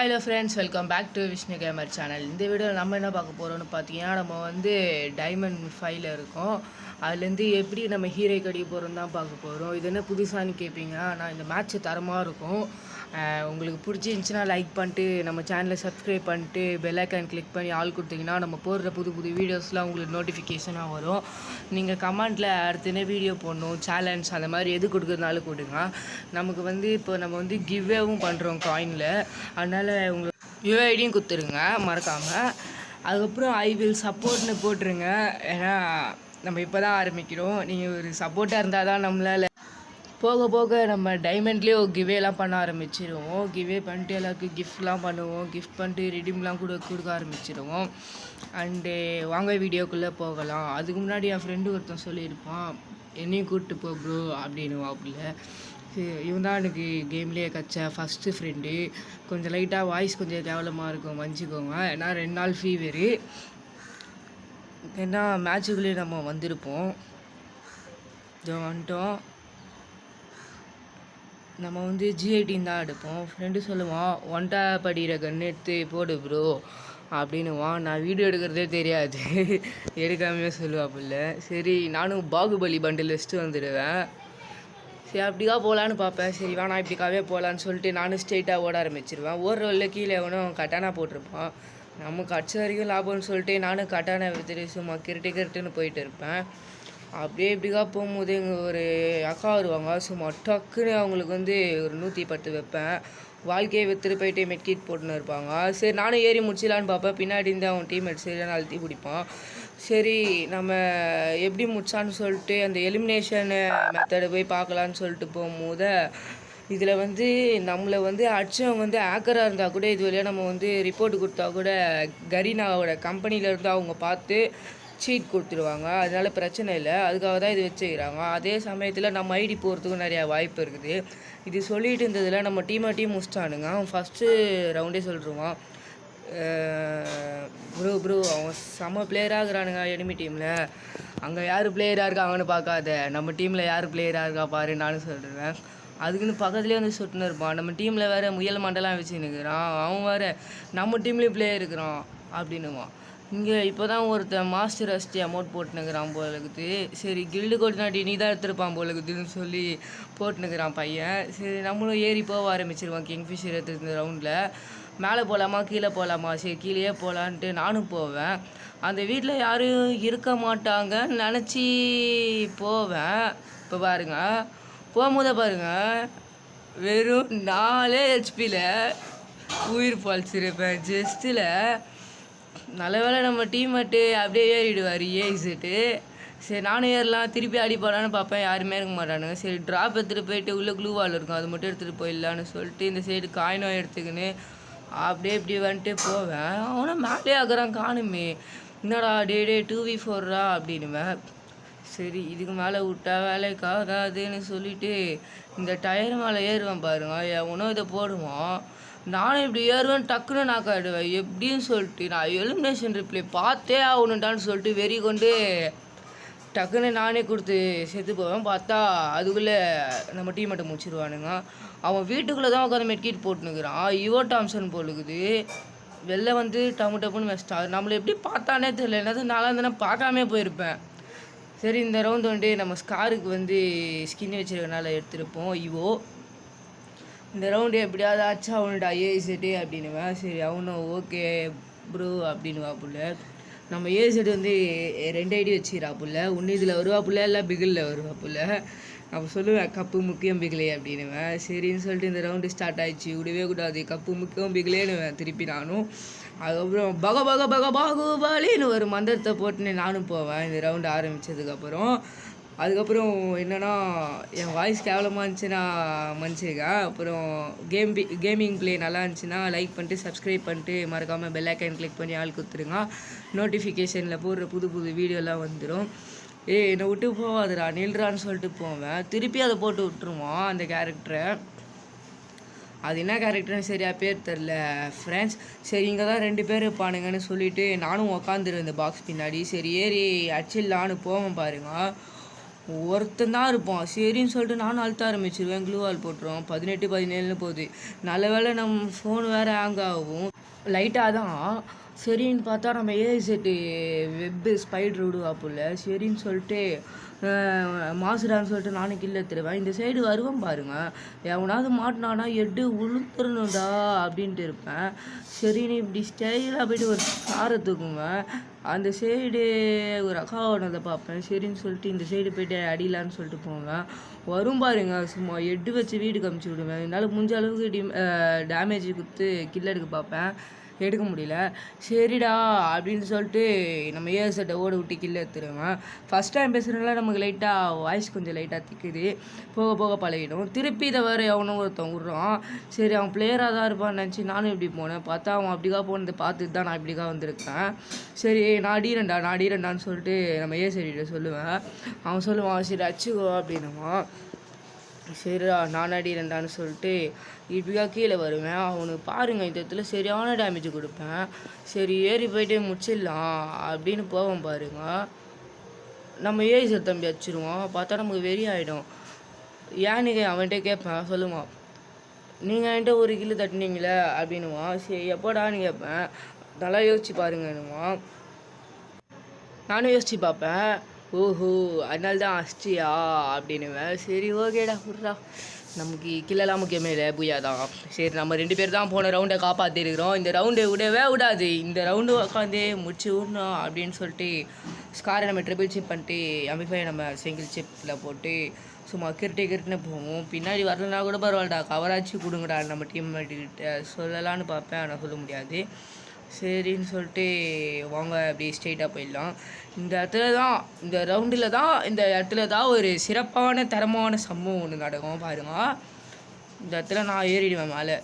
Hello friends, welcome back to Vishnu gamer channel. இந்த வீடியோவில் நம்ம என்ன பார்க்க போகிறோம்னு பார்த்தீங்கன்னா, நம்ம வந்து டைமண்ட் 5ல் இருக்கோம். அதுலேருந்து எப்படி நம்ம ஹீரோ கடிக்க போகிறோம் தான் பார்க்க போகிறோம். இது என்ன புதுசான்னு கேட்பீங்க. ஆனால் இந்த மேட்ச்சு தரமாக இருக்கும். உங்களுக்கு பிடிச்சிருந்துச்சின்னா லைக் பண்ணிட்டு நம்ம சேனலை சப்ஸ்கிரைப் பண்ணிட்டு பெல் ஐக்கான் கிளிக் பண்ணி ஆள் கொடுத்தீங்கன்னா நம்ம போடுற புது புது வீடியோஸ்லாம் உங்களுக்கு நோட்டிஃபிகேஷனாக வரும். நீங்கள் கமெண்ட்டில் அடுத்த என்ன வீடியோ போடணும், சேலஞ்ச் அந்த மாதிரி எது கொடுக்குறதுனாலும் கொடுங்க. நமக்கு வந்து இப்போ நம்ம வந்து கிவ்வேவும் பண்ணுறோம் காயினில். அதனால் உங்களுக்கு யூஐடியும் கொடுத்துருங்க மறக்காமல். அதுக்கப்புறம் ஐ வில் சப்போர்ட்னு போட்டுருங்க. ஏன்னா நம்ம இப்போ தான் ஆரம்பிக்கிறோம். நீங்கள் ஒரு சப்போர்ட்டாக இருந்தால் தான் நம்மளால் போக போக நம்ம டைமண்ட்லேயே கிவேலாம் பண்ண ஆரம்பிச்சிடுவோம். கிவே பண்ணிட்டு எல்லாருக்கும் கிஃப்ட்லாம் பண்ணுவோம். கிஃப்ட் பண்ணிட்டு ரிடீம்லாம் கொடுக்க ஆரம்பிச்சிடுவோம். அண்டு வாங்க வீடியோக்குள்ளே போகலாம். அதுக்கு முன்னாடி என் ஃப்ரெண்டு ஒருத்தன் சொல்லியிருப்பான், என்னையும் கூப்பிட்டு போ ப்ரோ அப்படின்னு வாப்பில். இவன் தான் எனக்கு கேம்லேயே கச்ச ஃபஸ்ட்டு ஃப்ரெண்டு. கொஞ்சம் லைட்டாக வாய்ஸ் கொஞ்சம் கேவலமாக இருக்கும், மன்னிச்சிக்கோங்க. ஏன்னா 2 நாள் ஃபீவரு. ஏன்னா மேட்சுக்குள்ளேயே நம்ம வந்திருப்போம். இதோ வந்துட்டோம். நம்ம வந்து G18 தான் எடுப்போம். ஃப்ரெண்டு சொல்லுவான், ஒன்டா படிக்கிற கன்று எடுத்து போடு ப்ரோ அப்படின்னுவான். நான் வீடியோ எடுக்கிறதே தெரியாது, எடுக்காமே சொல்லுவாப்புல. சரி நானும் பாகுபலி பண்டில் வச்சுட்டு வந்துடுவேன். சரி அப்படிக்கா போகலான்னு பார்ப்பேன். சரி வேணா இப்படிக்காவே போகலான்னு சொல்லிட்டு நானும் ஸ்ட்ரெயிட்டாக ஓட ஆரம்பிச்சிருவேன். ஓடுறவள்ள கீழே எவனும் கட்டானா போட்டிருப்பான். நமக்கு அடிச்ச வரைக்கும் லாபம்னு சொல்லிட்டு நானும் கட்டானா வித்துட்டு சும்மா கிருட்டுன்னு போயிட்டு இருப்பேன். அப்படியே இப்படிக்கா போகும்போது எங்கள் ஒரு அக்கா வருவாங்க. சும்மா டக்குன்னு அவங்களுக்கு வந்து ஒரு 110 வைப்பேன். வாழ்க்கையை விற்றுட்டு போயிட்டு மெட்கிட் போட்டுன்னு இருப்பாங்க. சரி நானும் ஏறி முடிச்சிடலான்னு பார்ப்பேன். பின்னாடி இருந்து அவன் டீம்மேட் சரியான அழுத்தி பிடிப்பான். சரி நம்ம எப்படி முடிச்சான்னு சொல்லிட்டு அந்த எலிமினேஷன் மெத்தடை போய் பார்க்கலான்னு சொல்லிட்டு போகும்போது இதில் வந்து நம்மளை வந்து அடிச்சவங்க வந்து ஹேக்கராக இருந்தால் கூட இது வழியாக நம்ம வந்து ரிப்போர்ட் கொடுத்தா கூட கரீனாவோட கம்பெனியிலேருந்து அவங்க பார்த்து சீட் கொடுத்துருவாங்க. அதனால் பிரச்சனை இல்லை. அதுக்காக தான் இது வச்சுக்கிறாங்க. அதே சமயத்தில் நம்ம ஐடி போகிறதுக்கும் நிறையா வாய்ப்பு இருக்குது. இது சொல்லிட்டு இருந்ததில் நம்ம டீம் முடிச்சிட்டானுங்க. அவன் ஃபஸ்ட்டு ரவுண்டே சொல்லிடுவான், ப்ரோ அவன் செம்ம பிளேயராக இருக்கிறானுங்க எனிமி டீமில். அங்கே யார் பிளேயராக இருக்காங்கன்னு பார்க்காத, நம்ம டீமில் யார் பிளேயராக இருக்கா பாரு நானும் சொல்லிடுவேன். அதுக்குன்னு பக்கத்துலேயே வந்து சுட்டுன்னு இருப்பான். நம்ம டீமில் வேறு முயல் மண்டலாம் வச்சுன்னுக்கிறான். அவன் வேறு நம்ம டீம்லேயும் பிளேயர் இருக்கிறான் அப்படின்னுவான். இங்கே இப்போ தான் ஒருத்தன் மாஸ்டர் அஸ்டி அமௌண்ட் போட்டுனுக்கிறான் போலக்குது. சரி கில்டு கோடினாட்டி நீ தான் எடுத்துருப்பான் போலக்குதுன்னு சொல்லி போட்டுனுக்கிறான் பையன். சரி நம்மளும் ஏறி போக ஆரம்பிச்சிருவான் கிங்ஃபிஷர் எடுத்துருந்த ரவுண்டில். மேலே போகலாமா கீழே போகலாமா, சரி கீழே போகலான்ட்டு நானும் போவேன். அந்த வீட்டில் யாரும் இருக்க மாட்டாங்கன்னு நினச்சி போவேன். இப்போ பாருங்கள், போகும்போதே பாருங்கள், வெறும் 4 ஹெச்பியில் உயிர் பழிச்சிருப்பேன் ஜஸ்ட்டில். நல்ல வேலை நம்ம டீம்மேட்டு அப்படியே ஏறிடுவார் ஏசிட்டு. சரி நானும் ஏறலாம், திருப்பி அடிப்பாடான்னு பார்ப்பேன், யாருமே இருக்க மாட்டானுங்க. சரி ட்ராப் எடுத்துகிட்டு போயிட்டு உள்ளே க்ளூவால் இருக்கும், அது மட்டும் எடுத்துகிட்டு போயிடலான்னு சொல்லிட்டு இந்த சைடு காயினும் எடுத்துக்கின்னு அப்படியே இப்படி வந்துட்டு போவேன். அவனும் மேலே ஆகிறான், காணுமே என்னடா டே 2v4 அப்படின்னுவேன். சரி இதுக்கு மேலே விட்டா வேலைக்கு ஆகாதுன்னு சொல்லிவிட்டு இந்த டயர் மேலே ஏறுவேன் பாருங்க. எவனோ இதை போடுவான், நானும் இப்படி ஏறுவேன், டக்குன்னு நாக் ஆகிடுவேன். எப்படின்னு சொல்லிட்டு நான் எலிமினேஷன் ரிப்ளை பார்த்தே ஆகணுன்டான்னு சொல்லிட்டு வெறி கொண்டு டக்குன்னு நானே கொடுத்து செத்து போவேன். பார்த்தா அதுக்குள்ளே நம்ம டீம்மேட்டை முடிச்சிடுவானுங்க. அவன் வீட்டுக்குள்ளே தான் உட்காந்து மெட்கிட் போட்டுனுக்கிறான். யுவோ டாம்சன் போலுக்குது. வெளில வந்து டப்புன்னு வச்சிட்டா. நம்மளை எப்படி பார்த்தானே தெரியல. என்னது நாளாக தானே பார்க்காமே போயிருப்பேன். சரி இந்த ரவுண்டு வந்து நம்ம ஸ்காருக்கு வந்து ஸ்கின் வச்சுருக்கனால எடுத்துருப்போம் யுவோ. இந்த ரவுண்டு எப்படியாவது ஆச்சா அவனுடைய ஏசெட்டு அப்படின்னுவேன். சரி அவனும் ஓகே ப்ரோ அப்படின்னுவாப்புல. நம்ம ஏசெட்டு வந்து 2 ஐடி வச்சுக்கிறாப்புல. ஒன்று இதில் வருவாப்புல, இல்லை பிகிலில் வருவாப்புல. அப்போ சொல்லுவேன் கப்பு முக்கியம் பிகிலே அப்படின்னுவேன். சரின்னு சொல்லிட்டு இந்த ரவுண்டு ஸ்டார்ட் ஆகிடுச்சு. விடவே கூடாது, கப்பு முக்கியம் பிகிலேன்னுவேன் திருப்பி நானும். அதுக்கப்புறம் பாகுபாலின்னு ஒரு மந்திரத்தை போட்டுன்னு நானும் போவேன் இந்த ரவுண்டு ஆரம்பித்ததுக்கப்புறம். அதுக்கப்புறம் என்னென்னா என் வாய்ஸ் கேவலமாக இருந்துச்சுன்னா மன்னிச்சிங்க. அப்புறம் கேமிங் ப்ளே நல்லா இருந்துச்சுன்னா லைக் பண்ணிட்டு சப்ஸ்கிரைப் பண்ணிட்டு மறக்காமல் பெல் ஐக்கான் கிளிக் பண்ணி ஆள் கொடுத்துருங்க. நோட்டிஃபிகேஷனில் போடுற புது வீடியோலாம் வந்துடும். என்னை விட்டு போவாதுடா நில்றான்னு சொல்லிட்டு போவேன். திருப்பி அதை போட்டு விட்டுருவான் அந்த கேரக்டரை. அது என்ன கேரக்டர்னு சரியாக பேர் தெரில ஃப்ரெண்ட்ஸ். சரி இங்கே தான் 2 பேர் இருப்பானுங்கன்னு சொல்லிவிட்டு நானும் உக்காந்துருவேன் இந்த பாக்ஸ் பின்னாடி. சரி ஏறி அடிச்சிடலான்னு போவேன் பாருங்க. ஒருத்தன் தான் இருப்பான். சரின்னு சொல்லிட்டு நானும் அழுத்த ஆரம்பிச்சிருவேன். க்ளூ வால் போட்டுருவோம். 18, 17ன்னு போகுது. நல்ல வேளை நம்ம ஃபோன் வேறு ஹேங் ஆகும். லைட்டாக தான். சரின்னு பார்த்தா நம்ம ஏஐ செட்டு வெப்பு ஸ்பைடர் விடுவா போல். சரின்னு சொல்லிட்டு மாசுடான்னு சொல்லிட்டு நானும் கில்ல எடுத்துருவேன். இந்த சைடு வருவேன் பாருங்க, எவனாவது மாட்டினானா எட்டு உளுத்துறணும்டா அப்படின்ட்டு இருப்பேன். சரின்னு இப்படி ஸ்டைலாக போய்ட்டு ஒரு காரை தூக்குவேன். அந்த சைடு ஒரு அக்காவானதை பார்ப்பேன். சரின்னு சொல்லிட்டு இந்த சைடு போய்ட்டு அடிலான்னு சொல்லிட்டு போவேன். வரும் பாருங்க, சும்மா எட்டு வச்சு வீட்டுக்கு அமுச்சு விடுவேன். என்னால் முடிஞ்ச அளவுக்கு டேமேஜ் கொடுத்து கில் எடுக்க பார்ப்பேன். எடுக்க முடியல. சரிடா அப்படின்னு சொல்லிட்டு நம்ம ஏஆர் செட்டை ஓட விட்டு கில்ல எடுத்துருவேன். ஃபஸ்ட் டைம் பேசுகிறதுனால நமக்கு லைட்டாக வாய்ஸ் கொஞ்சம் லைட்டாக திக்குது. போக போக பழகிடும். திருப்பி இதை வேறு எவனும் ஒருத்தன் விட்றான். சரி அவன் பிளேயராக தான் இருப்பான்னு நினச்சி நானும் இப்படி போனேன். பார்த்தா அவன் அப்படிக்கா போனதை பார்த்துட்டு தான் நான் இப்படிக்கா வந்திருக்கேன். சரி நான் அடிரண்டான்னு சொல்லிட்டு நம்ம ஏ சரிகிட்ட சொல்லுவேன். அவன் சொல்லுவான் சரி அச்சுக்கோ அப்படின்னுவான். சரிடா நான் அடிரண்டான்னு சொல்லிட்டு இப்படியா கீழே வருவேன். அவனுக்கு பாருங்கள் இந்த இடத்துல சரியான டேமேஜ் கொடுப்பேன். சரி ஏறி போயிட்டு முடிச்சிடலாம் அப்படின்னு போவோம் பாருங்க. நம்ம ஏறி சார் தம்பி அடிச்சிடுவோம். பார்த்தா நமக்கு வெறி ஆகிடும். ஏன் நீங்கள் அவன்கிட்ட கேட்பேன். சொல்லுவான் நீங்கள் என்கிட்ட ஒரு கிலோ தட்டினீங்களே அப்படின்னுவான். சரி எப்போடான்னு கேட்பேன். நல்லா யோசிச்சு பாருங்கன்னுவான். நானும் யோசிச்சு பார்ப்பேன். ஓஹோ அதனால தான் அஸ்டியா அப்படின்னுவேன். சரி ஓகேடா விட்றா, நமக்கு கில்லெல்லாம் முக்கியமே இல்லை, பூயா தான். சரி நம்ம 2 பேர் தான் போன ரவுண்டை காப்பாற்றிருக்கிறோம். இந்த ரவுண்டு விடவே விடாது. இந்த ரவுண்டு உட்காந்து முடிச்சு விடணும் அப்படின்னு சொல்லிட்டு ஸ்காரை நம்ம ட்ரிபிள் சிப் பண்ணிட்டு அமிஃபை நம்ம சிங்கிள் சிப்பில் போட்டு சும்மா கிரிட்டுன்னு போவோம். பின்னாடி வரலனா கூட பரவாயில்லடா, கவராச்சு கொடுங்கடா நம்ம டீம்மேட்டுக்கிட்ட சொல்லலான்னு பார்ப்பேன். ஆனால் சொல்ல முடியாது. சரின்னு சொல்லிட்டு வாங்க அப்படியே ஸ்ட்ரெயிட்டாக போயிடலாம். இந்த இடத்துல தான் ஒரு சிறப்பான தரமான சம்பவம் ஒன்று நடக்கும் பாருங்க. இந்த இடத்துல நான் ஏறிடுவேன் மேலே.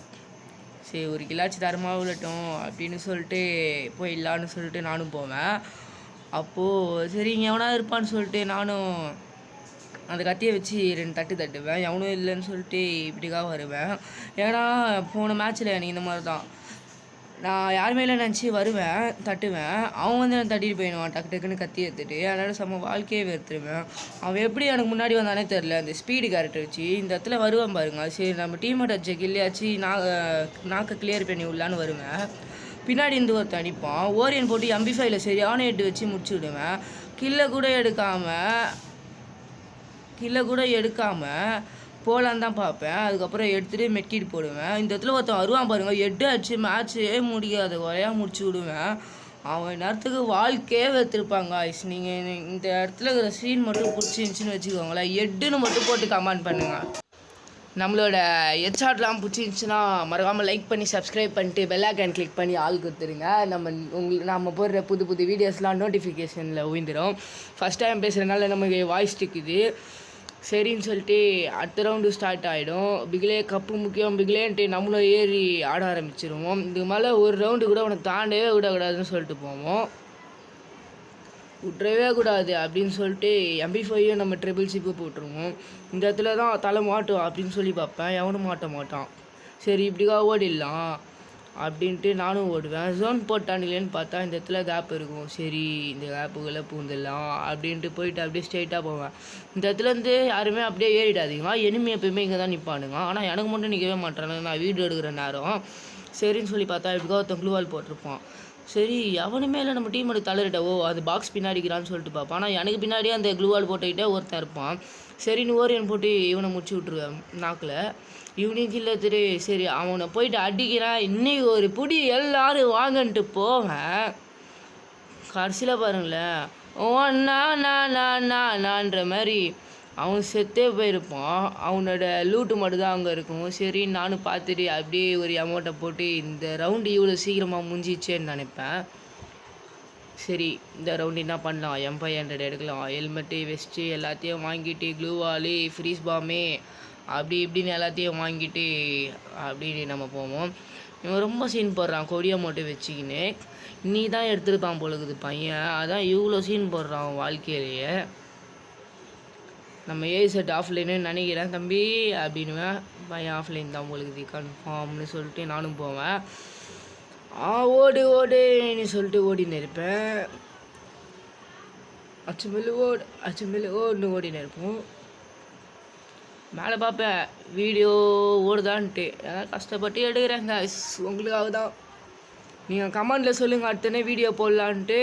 சரி ஒரு கிலாச்சி தரமாக விழட்டும் அப்படின்னு சொல்லிட்டு போயிடலான்னு சொல்லிட்டு நானும் போவேன். அப்போது சரி இங்கே எவனா இருப்பான்னு சொல்லிட்டு நானும் அந்த கத்தியை வச்சு 2 தட்டு தட்டுவேன். எவனும் இல்லைன்னு சொல்லிட்டு இப்படிக்காக வருவேன். ஏன்னா போன மேட்ச்சில் எனக்கு இந்த மாதிரி தான். நான் யாருமே இல்லை நினச்சி வருவேன், தட்டுவேன். அவன் வந்து நான் தட்டிட்டு போயிடுவான் டக்குன்னு கத்தி எடுத்துட்டு. அதனால் செம்ம வாழ்க்கையே வெறுத்துருவேன். அவன் எப்படி எனக்கு முன்னாடி வந்தானே தெரில. அந்த ஸ்பீடு கேரக்டர் வச்சு இந்த இடத்துல வருவான் பாருங்க. சரி நம்ம டீம்மேட் வச்ச கில்லையாச்சு நாக்கை கிளியர் பண்ணி உள்ளான்னு வருவேன். பின்னாடி இருந்து ஒருத்தன் அடிப்பான். ஓரியன் போட்டு எம்பி5ல சரியான ஹெட் வச்சு முடிச்சு விடுவேன். கில்லை கூட எடுக்காமல் போகலான்னு தான் பார்ப்பேன். அதுக்கப்புறம் எடுத்துகிட்டு மெட்கிட் போடுவேன். இந்த இடத்துல ஒருத்தன் வருவான் பாருங்கள், 8 அடிச்சு மேட்ச்சே முடியாது, குறையாக முடிச்சு விடுவேன். அவன் நேரத்துக்கு வாழ்க்கையே வெறுத்துருப்பாங்க. நீங்கள் இந்த இடத்துல இருக்கிற சீன் மட்டும் பிடிச்சிருந்துச்சின்னு வச்சுக்கோங்களேன், 8ன்னு மட்டும் போட்டு கமெண்ட் பண்ணுங்கள். நம்மளோட ஹெட்ஷாட்லாம் பிடிச்சிருந்துச்சின்னா மறக்காமல் லைக் பண்ணி சப்ஸ்கிரைப் பண்ணிட்டு பெல் ஐக்கான் கிளிக் பண்ணி ஆள் கொடுத்துருங்க. நம்ம போடுற புது வீடியோஸ்லாம் நோட்டிஃபிகேஷனில் உயிந்துடும். ஃபஸ்ட் டைம் பேசுகிறதுனால நமக்கு வாய்ஸ் டிக்குது. சரின்னு சொல்லிட்டு அடுத்த ரவுண்டு ஸ்டார்ட் ஆகிடும். பிகிலே கப்பு முக்கியம் பிகிலேன்ட்டு நம்மளும் ஏறி ஆட ஆரம்பிச்சிருவோம். இதுக்கு மேலே ஒரு ரவுண்டு கூட உனக்கு தாண்டவே விடக்கூடாதுன்னு சொல்லிட்டு போவோம். விட்றவே கூடாது அப்படின்னு சொல்லிட்டு எம்பி5யும் நம்ம ட்ரிபிள் சிப்பு போட்டுருவோம். இந்த இடத்துல தான் தலை மாட்டோம் அப்படின்னு சொல்லி பார்ப்பேன். எவனும் மாட்ட மாட்டான். சரி இப்படிக்கா ஓடிடலாம் அப்படின்ட்டு நானும் ஓடுவேன். ஜோன் போட்டானுங்களேன்னு பார்த்தா இந்த இடத்துல கேப் இருக்கும். சரி இந்த கேப்புக்குள்ளே பூந்துடலாம் அப்படின்ட்டு போயிட்டு அப்படியே ஸ்ட்ரெயிட்டாக போவேன். இந்த இடத்துலேருந்து யாருமே அப்படியே ஏறிடாதீங்க. எனிமி எப்பயுமே இங்கே தான் நிற்பானுங்க. ஆனால் எனக்கு மட்டும் நிற்கவே மாட்டானுங்க. நான் வீடியோ எடுக்கிற நேரம். சரின்னு சொல்லி பார்த்தா இப்படிக்கா ஒருத்தன் க்ளூவால் போட்டிருப்பான். சரி எவனுமே இல்லை நம்ம டீமோட தலையிட்ட. ஓ அது பாக்ஸ் பின்னாடிக்கிறான்னு சொல்லிட்டு பார்ப்பான். ஆனால் எனக்கு பின்னாடியே அந்த க்ளூவால் போட்டுக்கிட்டே ஒருத்தன் இருப்பான். சரின்னு ஓரியன் போட்டு இவனை முடிச்சு விட்ருவேன் நாக்கில். இவனுக்கு இல்லை திரு. சரி அவனை போயிட்டு அடிக்கிறான். இன்றைக்கி ஒரு புடி எல்லோரும் வாங்கன்ட்டு போவேன். கடைசியில் பாருங்களேன், ஓ நான்ற மாதிரி அவன் செத்தே போயிருப்பான். அவனோட லூட்டு மட்டும்தான் அங்கே இருக்கும். சரி நானும் பார்த்துட்டு அப்படியே ஒரு அமௌண்ட்டை போட்டு இந்த ரவுண்டு இவ்வளோ சீக்கிரமாக முடிஞ்சிச்சேன்னு நினைப்பேன். சரி இந்த ரவுண்டு என்ன பண்ணலாம், M500 எடுக்கலாம். ஹெல்மெட்டு வெஸ்ட்டு எல்லாத்தையும் வாங்கிட்டு க்ளூவாலு ஃப்ரீஸ் பாமே அப்படி இப்படின்னு எல்லாத்தையும் வாங்கிட்டு அப்படின்னு நம்ம போவோம். இவன் ரொம்ப சீன் போடுறான் கொடியை மட்டும் வச்சுக்கின்னு. நீ தான் எடுத்துருப்பான் பொழுது பையன், அதான் இவ்வளோ சீன் போடுறான் வாழ்க்கையிலேயே. நம்ம ஏ செட் ஆஃப்லைன்னு நினைக்கிறேன் தம்பி அப்படின்னுவேன். பையன் ஆஃப்லைன் தான் பொழுது கன்ஃபார்ம்னு சொல்லிட்டு நானும் போவேன். ஓடுன்னு சொல்லிட்டு ஓடின்னு இருப்பேன். அச்சுமில்லு ஓடுன்னு ஓடினு இருப்போம். மேலே பார்ப்பேன் வீடியோ ஓடுதான்ட்டு, ஏதாவது கஷ்டப்பட்டு எடுக்கிறேங்க உங்களுக்காக தான். நீங்கள் கமெண்டில் சொல்லுங்கள் அடுத்தனே வீடியோ போடலான்ட்டு.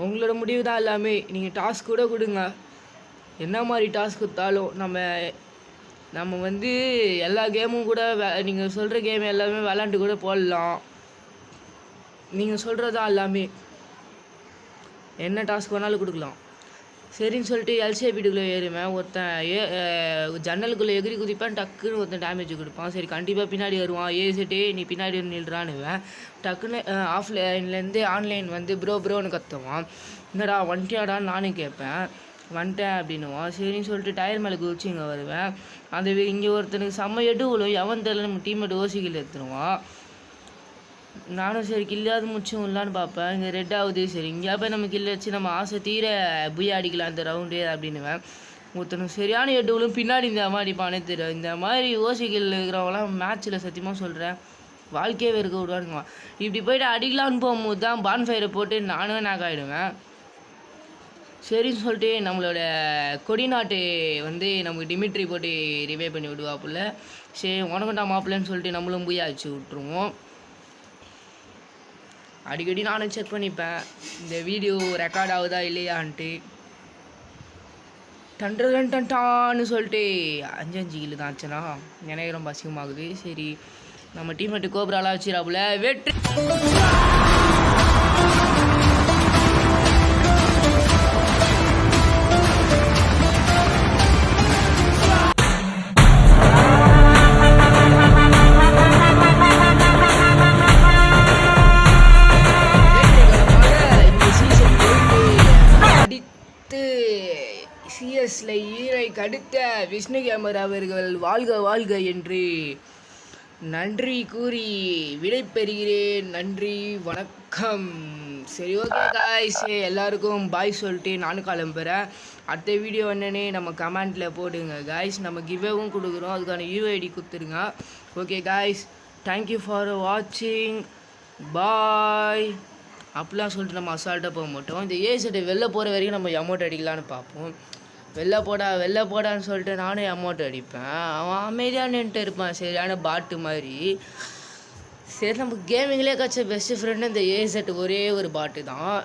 உங்களோட முடிவு தான் எல்லாமே. நீங்கள் டாஸ்க் கூட கொடுங்க, என்ன மாதிரி டாஸ்க் கொடுத்தாலும் நம்ம வந்து எல்லா கேமும் கூட நீங்கள் சொல்கிற கேம் எல்லாமே விளாண்டு கூட போடலாம். நீங்கள் சொல்கிறதா எல்லாமே, என்ன டாஸ்க் வேணாலும் கொடுக்கலாம். சரின்னு சொல்லிட்டு எல்சிஐ வீட்டுக்குள்ளே ஏறுவேன். ஒருத்தன் ஜன்னலுக்குள்ளே எகிரி குதிப்பேன், டக்குன்னு ஒருத்தன் டேமேஜ் கொடுப்பான். சரி கண்டிப்பாக பின்னாடி வருவான், ஏசிட்டே நீ பின்னாடி நில்றானுவேன். டக்குன்னு ஆஃப்லைன்லேருந்து ஆன்லைன் வந்து ப்ரோன்னு கற்றுவான். என்னடா வந்துட்டியாடான்னு நானும் கேட்பேன். வந்துட்டேன் அப்படின்னுவான். சரின்னு சொல்லிட்டு டயர் மேலே குதிச்சு இங்கே வருவேன். அந்த இங்கே ஒருத்தனுக்கு செம்ம எடு விழும், எவன் தெரியல நம்ம டீம்மேட் ஓசிக்கில் எடுத்துருவான். நானும் சரி கில்லாவது முடிச்சும் இல்லான்னு பார்ப்பேன். இங்கே ரெட் ஆகுது, சரி இங்கே போய் நம்ம கில்ல வச்சு நம்ம ஆசை தீர புய் அடிக்கலாம் அந்த ரவுண்டு அப்படின்னுவேன். ஒருத்தனுக்கு சரியான எட்டுகளும் பின்னாடி இந்த மாதிரி அடிப்பானே தெரியும். இந்த மாதிரி ஓசிக்கில் இருக்கிறவங்களாம் மேட்ச்சில் சத்தியமாக சொல்கிறேன் வாழ்க்கையே இருக்க விடுவானுங்க. இப்படி போய்ட்டு அடிக்கலான்னு போகும்போது தான் பான்ஃபயரை போட்டு நானும் நாக் ஆகிடுவேன். சரின்னு சொல்லிட்டு நம்மளோட கொடிநாட்டு வந்து நமக்கு டிமிட்ரி போட்டு ரிவே பண்ணி விடுவாப்புல. சரி உனக்கண்டா மாப்பிள்ளன்னு சொல்லிட்டு நம்மளும் போய் அடிச்சு விட்ருவோம். அடிக்கடி நானும் செக் பண்ணிப்பேன் இந்த வீடியோ ரெக்கார்ட் ஆகுதா இல்லையான்ட்டு. டன்டான்னு சொல்லிட்டு 5 கிலோ தான் ஆச்சுன்னா எனக்கு ரொம்ப அசிங்கமாகுது. சரி நம்ம டீம்மேட்டு கோபுராலாம் வச்சுறாப்புல வெற்றி. சிஎஸ்ல ஈரை கடுத்த விஷ்ணு கேமரா அவர்கள் வாழ்க என்று நன்றி கூறி விடைபெறுகிறேன். நன்றி, வணக்கம். சரி ஓகே காய்ஸ், எல்லாருக்கும் பாய் சொல்லிட்டு நானும் கிளம்புறேன். அடுத்த வீடியோ என்னன்னு நம்ம கமெண்ட்டில் போடுங்க காய்ஸ். நம்ம கிவ்வேவும் கொடுக்குறோம், அதுக்கான யூஐடி கொடுத்துருங்க. ஓகே காய்ஸ், தேங்க்யூ ஃபார் வாட்சிங், பாய். அப்படிலாம் சொல்லிட்டு நம்ம அசால்ட்டாக போக மாட்டோம். இந்த ஏசட்டை வெளில போகிற வரைக்கும் நம்ம அமௌண்ட் அடிக்கலான்னு பார்ப்போம். வெளில போடான்னு சொல்லிட்டு நானும் அமௌண்ட் அடிப்பேன். அவன் அமைதியாக நின்றுட்டு இருப்பான் சரியான பாட்டு மாதிரி. சரி நம்ம கேமிங்லேயே கட்ச பெஸ்ட்டு ஃப்ரெண்டு இந்த ஏசட் ஒரே ஒரு பாட்டு தான்.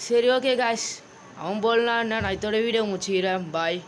சரி ஓகே காய்ஸ், அவன் போடலான்னு நான் இதோட வீடியோ முடிச்சுக்கிறேன். பாய்.